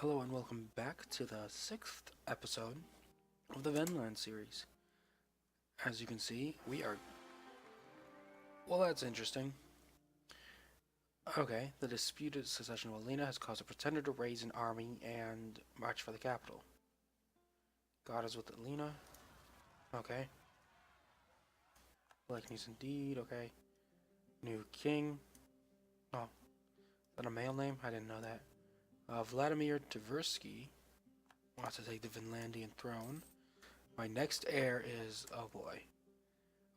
Hello and welcome back to the 6th episode of the Venland series. As you can see, we are... Well, that's interesting. Okay, the disputed secession of Alina has caused a pretender to raise an army and march for the capital. God is with Alina. Okay. Black news indeed, okay. New king. Oh, is that a male name? I didn't know that. Vladimir Tversky wants to take the Vinlandian throne. My next heir is, oh boy,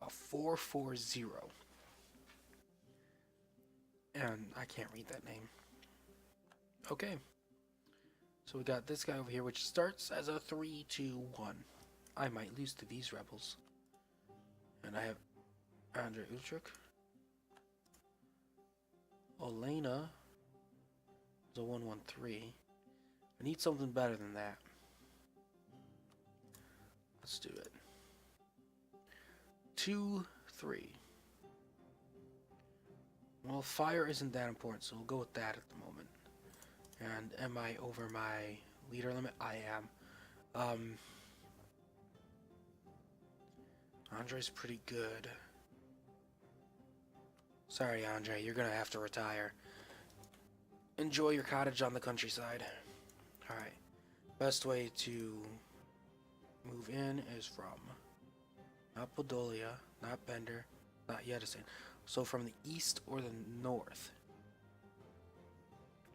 a 440. And I can't read that name. Okay. So we got this guy over here, which starts as a 3-2-1. I might lose to these rebels. And I have Andrei Utruk. Olena is a 1-1-3. I need something better than that. Let's do it. 2-3. Well, fire isn't that important, so we'll go with that at the moment. And am I over my leader limit? I am. Andre's pretty good. Sorry, Andre, you're gonna have to retire. Enjoy your cottage on the countryside. Alright. Best way to move in is from not Podolia, not Bender, not Yedison. So from the east or the north.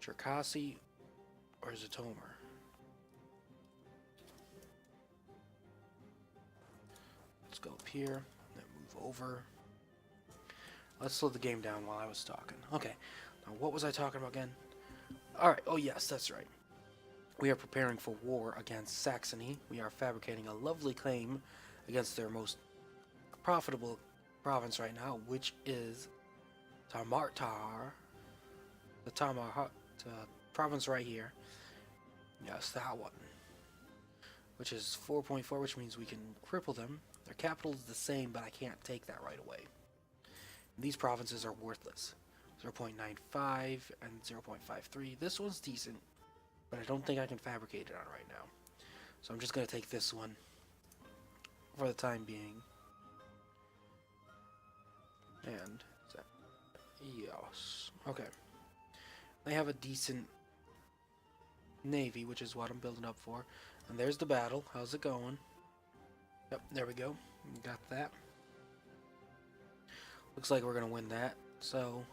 Cherkasy or Zhytomyr. Let's go up here, then move over. Let's slow the game down while I was talking. Okay, now what was I talking about again? Alright, oh yes, that's right. We are preparing for war against Saxony. We are fabricating a lovely claim against their most profitable province right now, which is Tamartar. The Tamartar province right here. Yes, that one. Which is 4.4, which means we can cripple them. Their capital is the same, but I can't take that right away. And these provinces are worthless. 0.95 and 0.53. This one's decent, but I don't think I can fabricate it on right now. So I'm just going to take this one for the time being. And yes. Okay. They have a decent navy, which is what I'm building up for. And there's the battle. How's it going? Yep, there we go. We got that. Looks like we're going to win that. So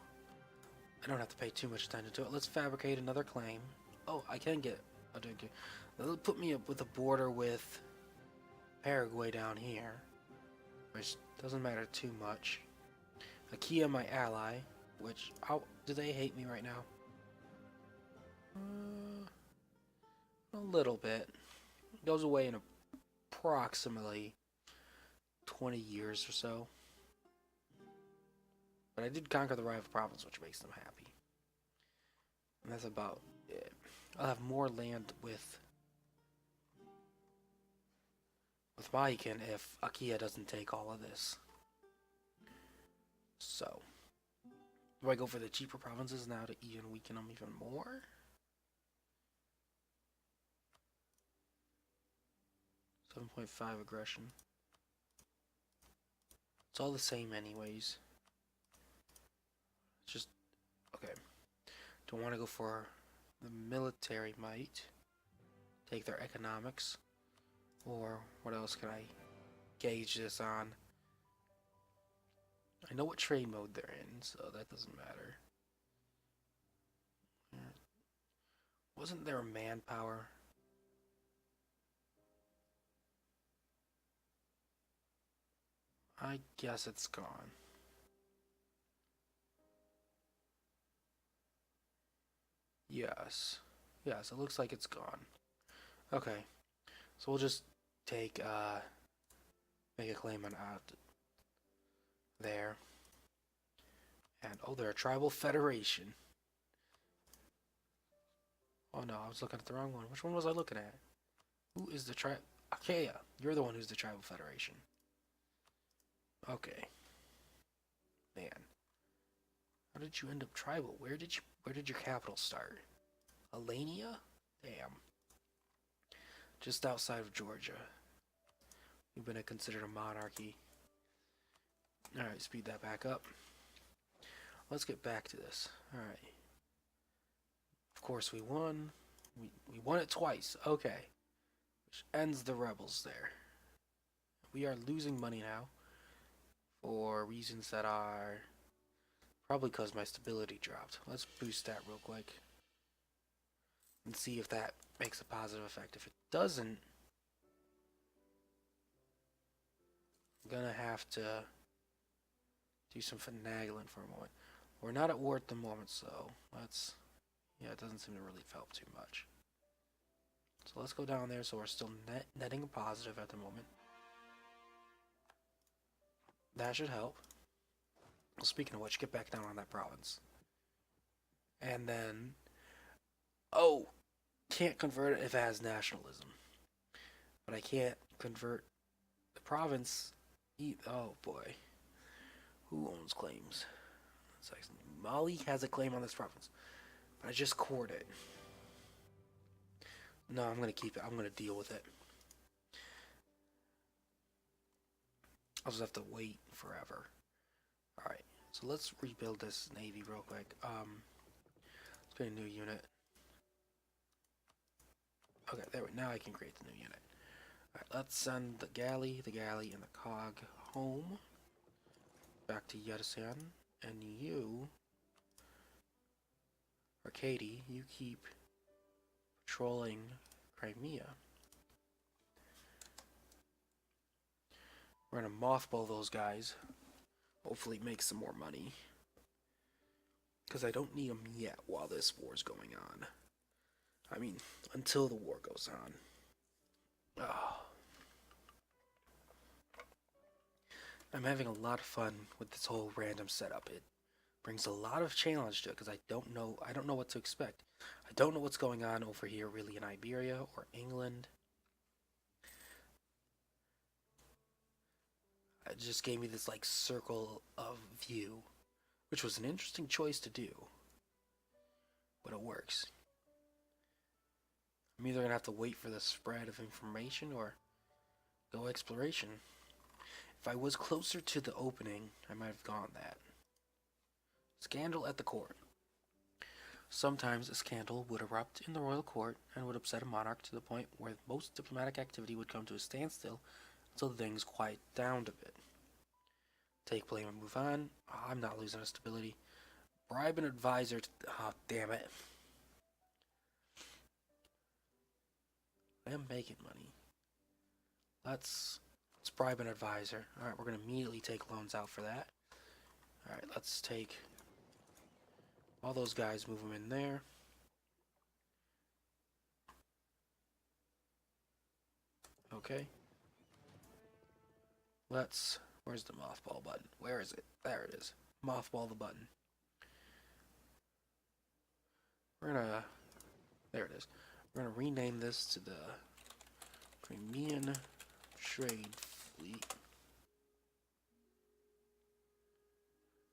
I don't have to pay too much attention to it. Let's fabricate another claim. Oh, I can get... Oh, that'll put me up with a border with Paraguay down here, which doesn't matter too much. Akia, my ally, which... How do they hate me right now? A little bit. It goes away in approximately 20 years or so. But I did conquer the rival province, which makes them happy. And that's about it. I'll have more land with Maiken if Akia doesn't take all of this. So, do I go for the cheaper provinces now to even weaken them even more? .5 aggression. It's all the same anyways. It's just, okay. Don't want to go for the military might. Take their economics. Or what else can I gauge this on? I know what trade mode they're in, so that doesn't matter. Wasn't there manpower? I guess it's gone. Yes. Yes, it looks like it's gone. Okay. So we'll just take, make a claim on out there. And, oh, they're a tribal federation. Oh no, I was looking at the wrong one. Which one was I looking at? Who is the tribe? Achaia, you're the one who's the tribal federation. Okay. Man. How did you end up tribal? Where did your capital start? Alania? Damn. Just outside of Georgia. We've been considered a monarchy. Alright, speed that back up. Let's get back to this. Alright. Of course we won. We won it twice. Okay. Which ends the rebels there. We are losing money now. For reasons that are probably because my stability dropped. Let's boost that real quick. And see if that makes a positive effect. If it doesn't, I'm gonna have to do some finagling for a moment. We're not at war at the moment, so let's... Yeah, it doesn't seem to really help too much. So let's go down there so we're still netting a positive at the moment. That should help. Well, speaking of which, get back down on that province. And then... Oh! Can't convert it if it has nationalism. But I can't convert the province... Oh boy. Who owns claims? Mali has a claim on this province. But I just cored it. No, I'm gonna keep it. I'm gonna deal with it. I'll just have to wait forever. Alright, so let's rebuild this navy real quick. Let's create a new unit. Okay, there we go. Now I can create the new unit. Alright, let's send the galley, and the cog home. Back to Yeresan. And you, Arcady, you keep patrolling Crimea. We're gonna mothball those guys. Hopefully make some more money. Because I don't need them yet while this war's going on. I mean, until the war goes on. Oh. I'm having a lot of fun with this whole random setup. It brings a lot of challenge to it because I don't know what to expect. I don't know what's going on over here really in Iberia or England. It just gave me this like circle of view, which was an interesting choice to do. But it works. I'm either gonna have to wait for the spread of information or go exploration. If I was closer to the opening, I might have gone that. Scandal at the court. Sometimes a scandal would erupt in the royal court and would upset a monarch to the point where most diplomatic activity would come to a standstill until things quiet down a bit. Take blame and move on. Oh, I'm not losing a stability. Bribe an advisor to... Oh, damn it. I am making money. Let's bribe an advisor. Alright, we're going to immediately take loans out for that. Alright, let's take all those guys, move them in there. Okay. Let's... Where's the mothball button? Where is it? There it is. Mothball the button. We're gonna... There it is. We're gonna rename this to the Crimean Trade Fleet.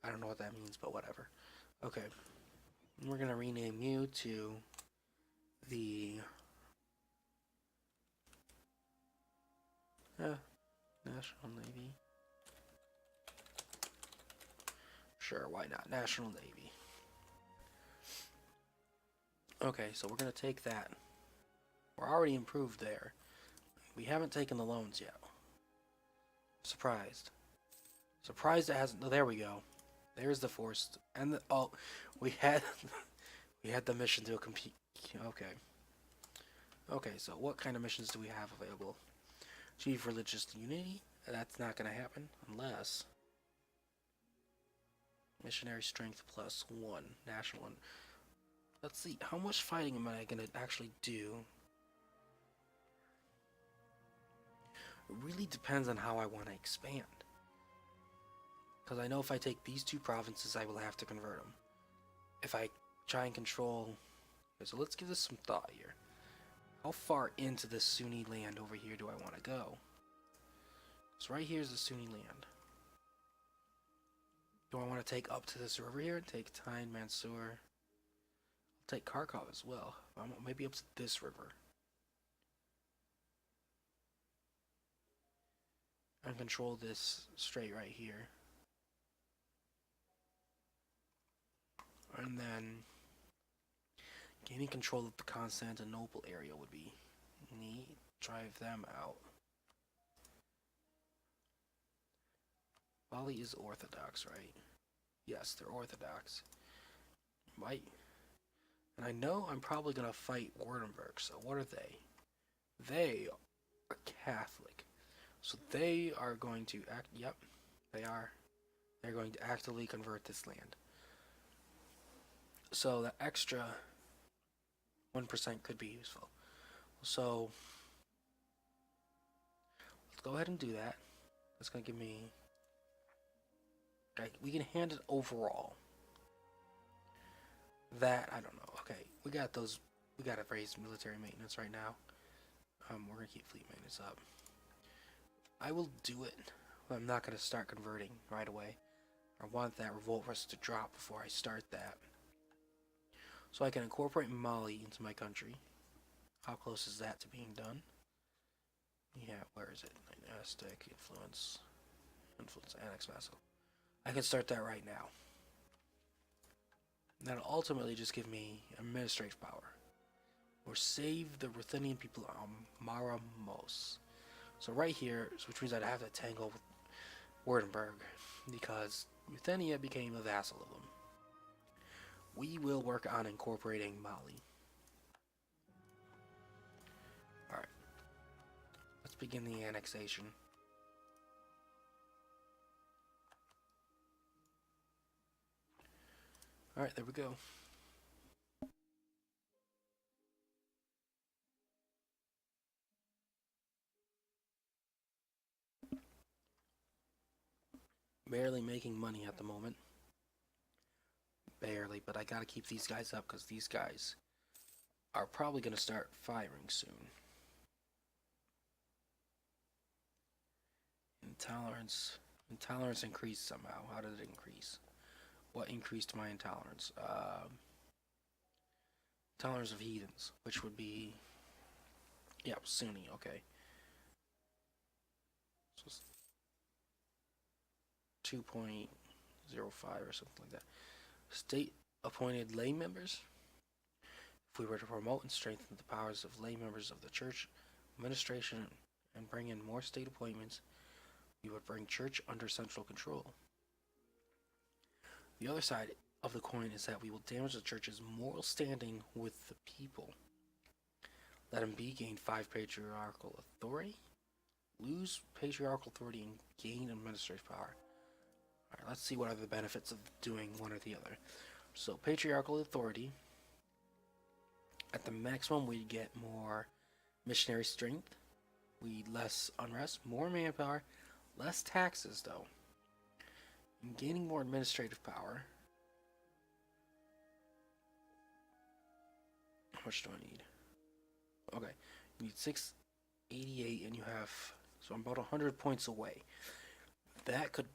I don't know what that means, but whatever. Okay. And we're gonna rename you to the... National Navy. Sure, why not? National Navy. Okay, so we're going to take that. We're already improved there. We haven't taken the loans yet. Surprised. Surprised it hasn't... Oh, there we go. There's the forced... And the... Oh, we had... we had the mission to compete... Okay. Okay, so what kind of missions do we have available? Achieve religious unity? That's not going to happen unless... Missionary strength +1. National one. Let's see. How much fighting am I going to actually do? It really depends on how I want to expand. Because I know if I take these two provinces, I will have to convert them. If I try and control... Okay, so let's give this some thought here. How far into the Sunni land over here do I want to go? So right here is the Sunni land. Do I want to take up to this river here? Take Tyne, Mansour. take Kharkov as well. Maybe up to this river. And control this strait right here. And then gaining control of the Constantinople area would be neat. Drive them out. Bali is Orthodox, right? Yes, they're Orthodox. Might. And I know I'm probably going to fight Wardenburg, so what are they? They are Catholic. So they are going to act. Yep, they are. They're going to actively convert this land. So the extra 1% could be useful. So let's go ahead and do that. That's going to give me. Okay, we can hand it overall. That I don't know. Okay, we got those. We got to raise military maintenance right now. We're gonna keep fleet maintenance up. I will do it, but I'm not gonna start converting right away. I want that revolt risk to drop before I start that, so I can incorporate Mali into my country. How close is that to being done? Yeah, where is it? Dynastic influence, annex vassal. I can start that right now. That'll ultimately just give me administrative power. Or save the Ruthenian people on Maramos. So right here, which means I'd have to tangle with Württemberg, because Ruthenia became a vassal of them. We will work on incorporating Mali. Alright. Let's begin the annexation. Alright, there we go. Barely making money at the moment. Barely, but I gotta keep these guys up because these guys are probably gonna start firing soon. Intolerance. Intolerance increased somehow. How did it increase? What increased my intolerance? Intolerance of heathens, which would be, yeah, Sunni. Okay. So 2.05 or something like that. State-appointed lay members. If we were to promote and strengthen the powers of lay members of the church administration and bring in more state appointments, we would bring church under central control. The other side of the coin is that we will damage the church's moral standing with the people. Let him be, gain 5 patriarchal authority, lose patriarchal authority, and gain administrative power. Alright, let's see what are the benefits of doing one or the other. So, patriarchal authority, at the maximum we get more missionary strength, less unrest, more manpower, less taxes though, and gaining more administrative power. How much do I need? Okay, you need 688 and you have, so I'm about 100 points away. That could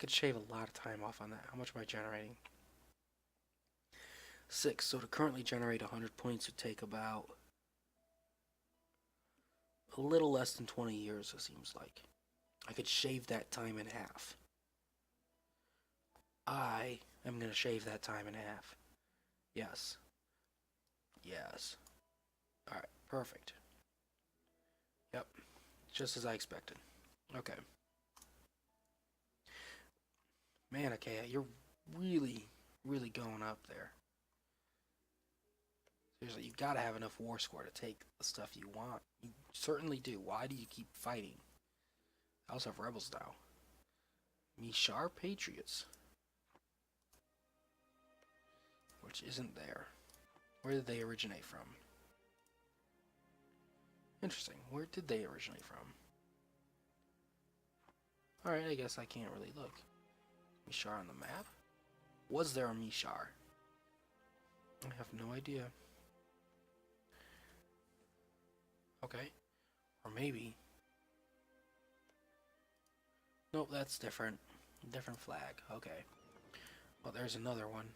shave a lot of time off on that. How much am I generating? 6. So to currently generate 100 points would take about a little less than 20 years, it seems like. I could shave that time in half. I am going to shave that time in half. Yes. Yes. Alright, perfect. Yep. Just as I expected. Okay. Man, okay, you're really, really going up there. Seriously, you've got to have enough war score to take the stuff you want. You certainly do. Why do you keep fighting? I also have rebels now. Mishar Patriots. Which isn't there. Where did they originate from? Interesting. Where did they originate from? Alright, I guess I can't really look. Mishar on the map? Was there a Mishar? I have no idea. Okay. Or maybe. Nope, that's different. Different flag. Okay. Well, there's another one.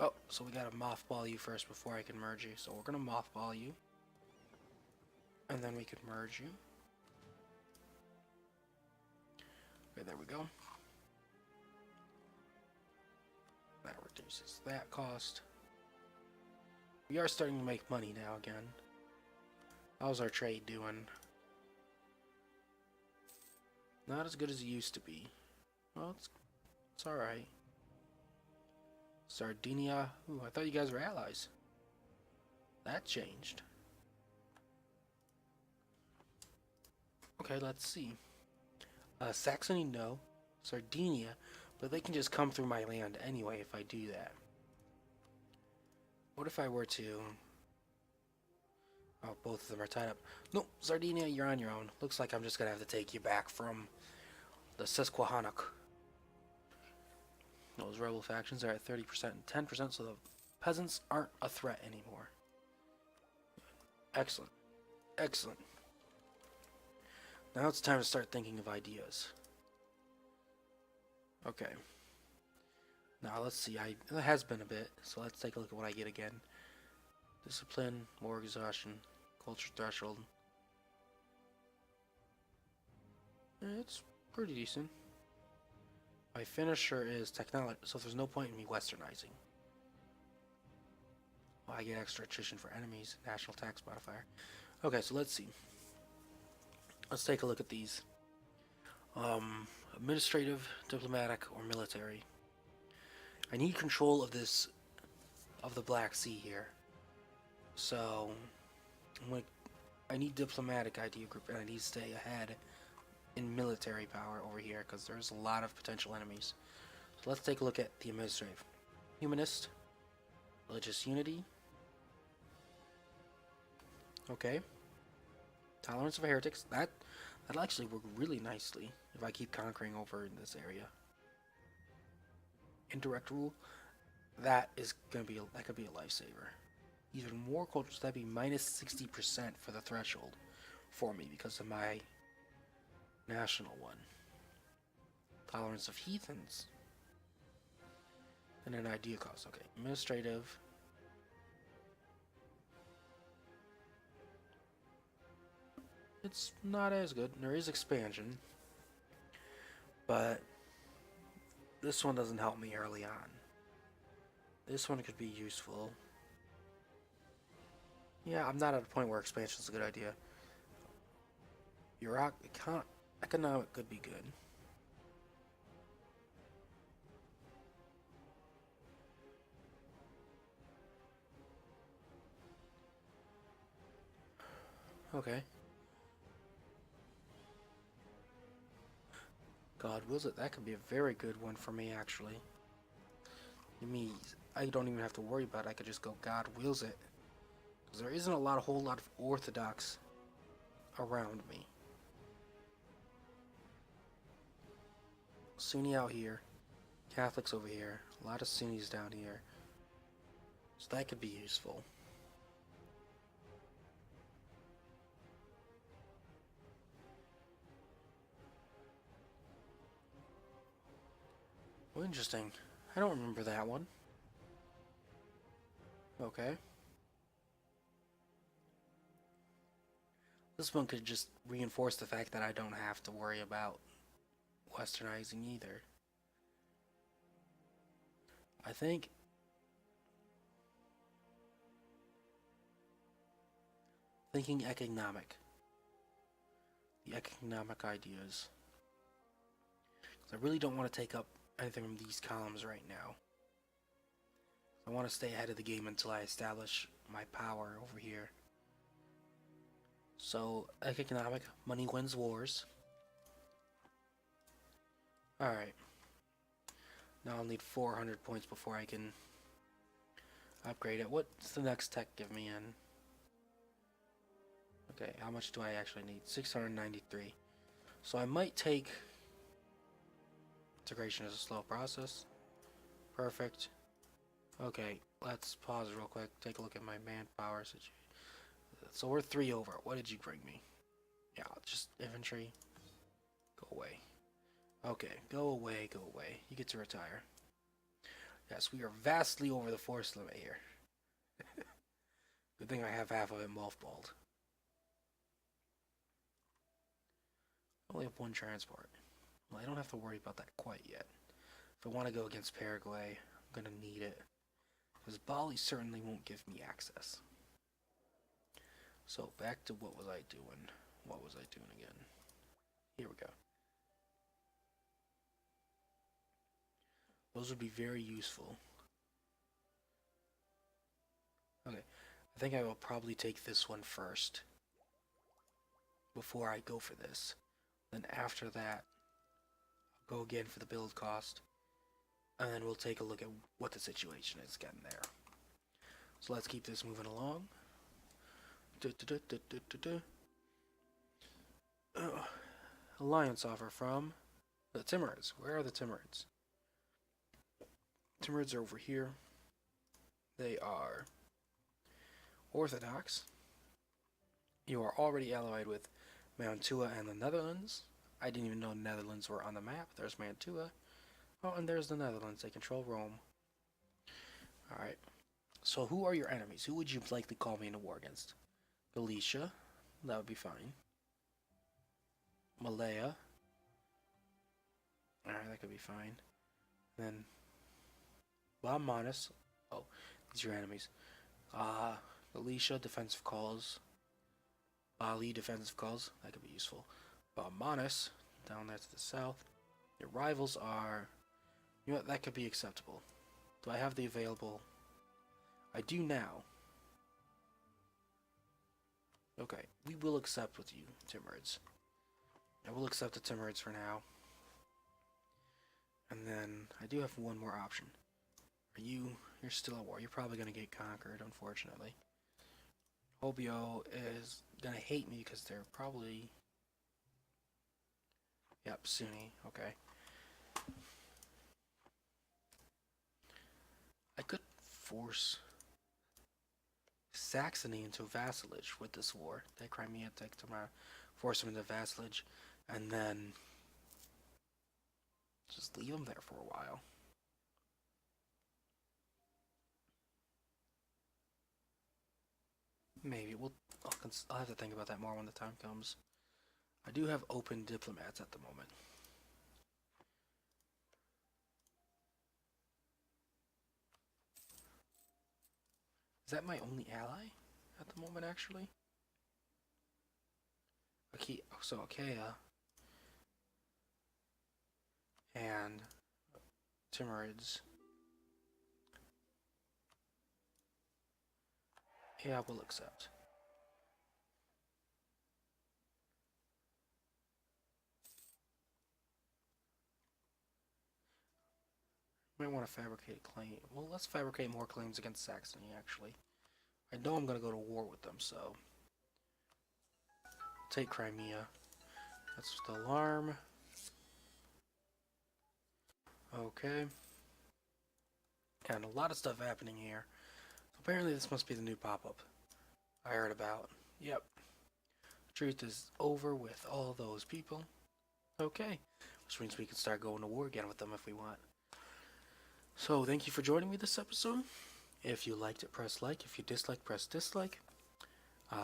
Oh, so we gotta mothball you first before I can merge you. So we're gonna mothball you. And then we can merge you. Okay, there we go. That reduces that cost. We are starting to make money now again. How's our trade doing? Not as good as it used to be. Well, it's alright. Sardinia. Ooh, I thought you guys were allies. That changed. Okay, let's see. Saxony, no. Sardinia, but they can just come through my land anyway if I do that. What if I were to... Oh, both of them are tied up. No, Sardinia, you're on your own. Looks like I'm just gonna have to take you back from the Susquehannock. Those rebel factions are at 30% and 10%, so the peasants aren't a threat anymore. Excellent. Excellent. Now it's time to start thinking of ideas. Okay. Now let's see. It has been a bit, so let's take a look at what I get again. Discipline, more exhaustion, culture threshold. It's pretty decent. My finisher is technology, so there's no point in me westernizing. Oh, I get extra attrition for enemies, national tax modifier. Okay, so let's see. Let's take a look at these. Administrative, diplomatic, or military. I need control of this, of the Black Sea here. So, I need diplomatic idea group, and I need to stay ahead in military power over here, because there's a lot of potential enemies. So let's take a look at the administrative. Humanist, religious unity. Okay. Tolerance of heretics. That'll actually work really nicely if I keep conquering over in this area. Indirect rule. That could be a lifesaver. Even more cultures, that'd be minus 60% for the threshold for me because of my national one. Tolerance of heathens. And an idea cost. Okay. Administrative. It's not as good. There is expansion. But this one doesn't help me early on. This one could be useful. Yeah, I'm not at a point where expansion is a good idea. Economic could be good. Okay. God wills it. That could be a very good one for me, actually. It means I don't even have to worry about it. I could just go God wills it. Because there isn't a whole lot of Orthodox around me. Sunni out here. Catholics over here. A lot of Sunnis down here. So that could be useful. Well, interesting. I don't remember that one. Okay. This one could just reinforce the fact that I don't have to worry about westernizing either. I think thinking economic. The economic ideas. Because I really don't want to take up anything from these columns right now. I want to stay ahead of the game until I establish my power over here. So, economic, money wins wars. Alright. Now I'll need 400 points before I can upgrade it. What's the next tech give me in? Okay, how much do I actually need? 693. So I might take... Integration is a slow process. Perfect. Okay, let's pause real quick. Take a look at my manpower situation. So we're 3 over. What did you bring me? Yeah, just infantry. Go away. Okay, go away, go away. You get to retire. Yes, we are vastly over the force limit here. Good thing I have half of it mothballed. I only have one transport. Well, I don't have to worry about that quite yet. If I want to go against Paraguay, I'm going to need it. Because Bali certainly won't give me access. So, back to what was I doing? What was I doing again? Here we go. Those would be very useful. Okay, I think I will probably take this one first. Before I go for this. Then after that, I'll go again for the build cost. And then we'll take a look at what the situation is getting there. So let's keep this moving along. Alliance offer from the Timurids. Where are the Timurids? Timurids are over here. They are Orthodox. You are already allied with Mantua and the Netherlands. I didn't even know the Netherlands were on the map. There's Mantua. Oh, and there's the Netherlands. They control Rome. Alright. So who are your enemies? Who would you likely call me in a war against? Galicia. That would be fine. Malaya. Alright, that could be fine. Then Bamanis. Oh, these are your enemies. Galicia, defensive calls. Bali, defensive calls. That could be useful. Bamanis, down there to the south. Your rivals are... You know what, that could be acceptable. Do I have the available... I do now. Okay, we will accept with you, Timurids. I will accept the Timurids for now. And then, I do have one more option. You're still at war. You're probably going to get conquered, unfortunately. Hobyo is going to hate me because they're probably... Yep, Sunni. Okay. I could force Saxony into vassalage with this war. Take Crimea, take Tamara, force them into vassalage, and then just leave them there for a while. Maybe I'll have to think about that more when the time comes. I do have open diplomats at the moment. Is that my only ally at the moment, actually? Okay, so Achaia and Timurids. Yeah, we'll accept. Might want to fabricate a claim. Well, let's fabricate more claims against Saxony, actually. I know I'm going to go to war with them, so... Take Crimea. That's the alarm. Okay. And a lot of stuff happening here. Apparently this must be the new pop-up I heard about. Yep. Truth is over with all those people. Okay. Which means we can start going to war again with them if we want. So, thank you for joining me this episode. If you liked it, press like. If you disliked, press dislike.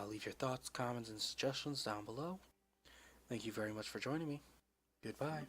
Leave your thoughts, comments, and suggestions down below. Thank you very much for joining me. Goodbye.